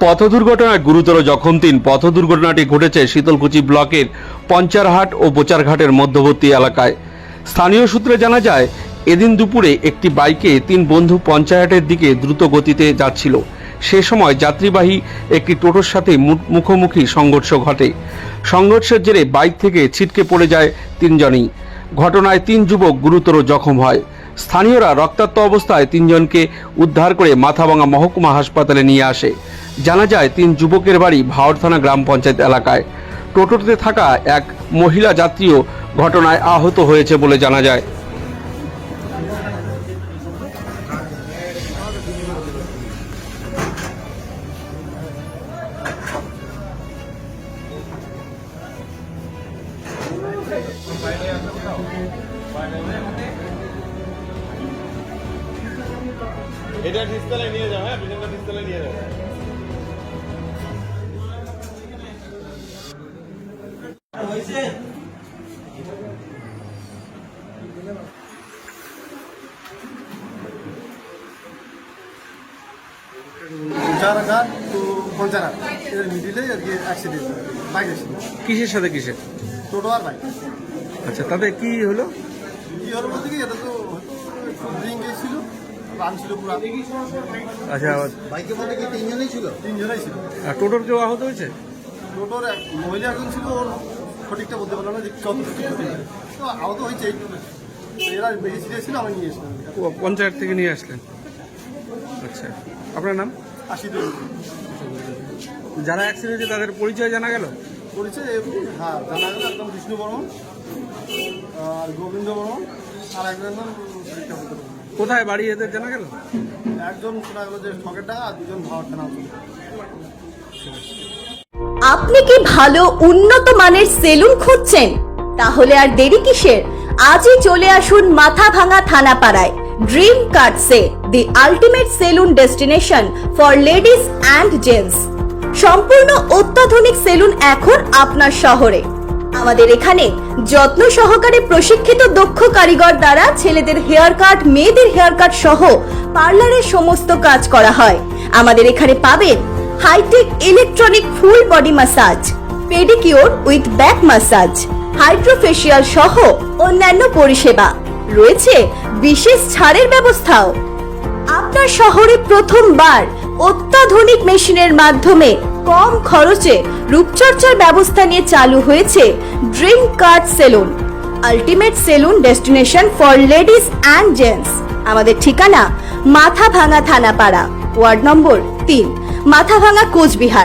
পথ দুর্ঘটনায় গুরুতর জখম ৩। পথ দুর্ঘটনাটি ঘটেছে শীতলকুচি ব্লকের পঞ্চারহাট ও বোচারঘাটের মধ্যবর্তী এলাকায়। স্থানীয় সূত্রে জানা যায়, এদিন দুপুরে একটি বাইকে ৩ বন্ধু পঞ্চায়েতের দিকে দ্রুত গতিতে যাচ্ছিল। সে সময় যাত্রীবাহী একটি টোটোর সাথে মুখোমুখি সংঘর্ষ ঘটে। সংঘর্ষের জেরে বাইক থেকে ছিটকে পড়ে যায় ৩ জনই। ঘটনায় ৩ যুবক গুরুতর জখম হয়। স্থানীয়রা রক্তাক্ত অবস্থায় ৩ জনকে উদ্ধার করে মাথাভাঙা মহকুমা হাসপাতালে নিয়ে আসে। জানা যায়, ৩ যুবকের বাড়ি ভাওর থানা গ্রাম পঞ্চায়েত এলাকায়। টোটোতে থাকা এক মহিলা যাত্রীও ঘটনায় আহত হয়েছে বলে জানা যায়। এটা ডিসপ্লে নিয়ে যাও, হ্যাঁ, পিছনটা ডিসপ্লে নিয়ে যাও। পঞ্চারঘাট তো পঞ্চারঘাট এর মিডিলে আর কি অ্যাক্সিডেন্ট বাইক অ্যাক্সিডেন্ট। কিসের সাথে কিসের? টোটো আর বাইক। আচ্ছা, তাতে কি হলো? কি হলো বলতে কি, এটা তো ড্রিঙ্ক ছিল, রান ছিল পুরো। আচ্ছা, বাইকের মধ্যে কি তিনজনই ছিল? তিনজনই ছিল। আর টোটোর কেউ আহত হয়েছে? টোটোর এক মহিলা একজন ছিল, ওর সঠিকটা বলতে পারলাম না যে কত তো আহত হয়েছে। এরা বেশি সিরিয়াস ছিল, আমি নিয়ে এসলাম পঞ্চায়েত থেকে নিয়ে আসলেন। আচ্ছা, আপনার নাম? আশিদুল। যারা অ্যাক্সিডেন্ট হয়েছে তাদের পরিচয় জানা গেল? পরিচয় হ্যাঁ জানা গেল, একদম বিষ্ণু বর্মন আর গোবিন্দ বর্মন, আর একজন সঠিকটা বলতে পারলাম। কোথায় বাড়ি এদের জানা গেল? একজন শোনা গেল যে ঠকের টাকা, আর দুজন ভাওয়ার টাকা। আপনি কি ভালো উন্নত মানের সেলুন খুঁজছেন? তাহলে আর দেরি কিসের? আজই চলে আসুন মাথাভাঙা থানাপাড়ায় Dream Cuts, the ultimate salon destination for ladies and gents. সম্পূর্ণ অত্যাধুনিক সেলুন এখন আপনার শহরে। আমাদের এখানে যত্ন সহকারে প্রশিক্ষিত দক্ষ কারিগর দ্বারা ছেলেদের হেয়ার কাট, মেয়েদের হেয়ার কাট সহ পার্লারের সমস্ত কাজ করা হয়। আমাদের এখানে পাবেন hi-tech electronic full body massage, pedicure with back massage, hydrofacial সহ অন্যান্য পরিষেবা রয়েছে। বিশেষ ছাড়ের ব্যবস্থাও। আপনার শহরে প্রথমবার অত্যাধুনিক মেশিনের মাধ্যমে কম খরচে রূপচর্চার ব্যবস্থা নিয়ে চালু হয়েছে dream cut salon, ultimate salon destination for ladies and gents. আমাদের ঠিকানা মাথাভাঙা থানাপাড়া, ওয়ার্ড নম্বর 3, মাথাভাঙা, কোচবিহার।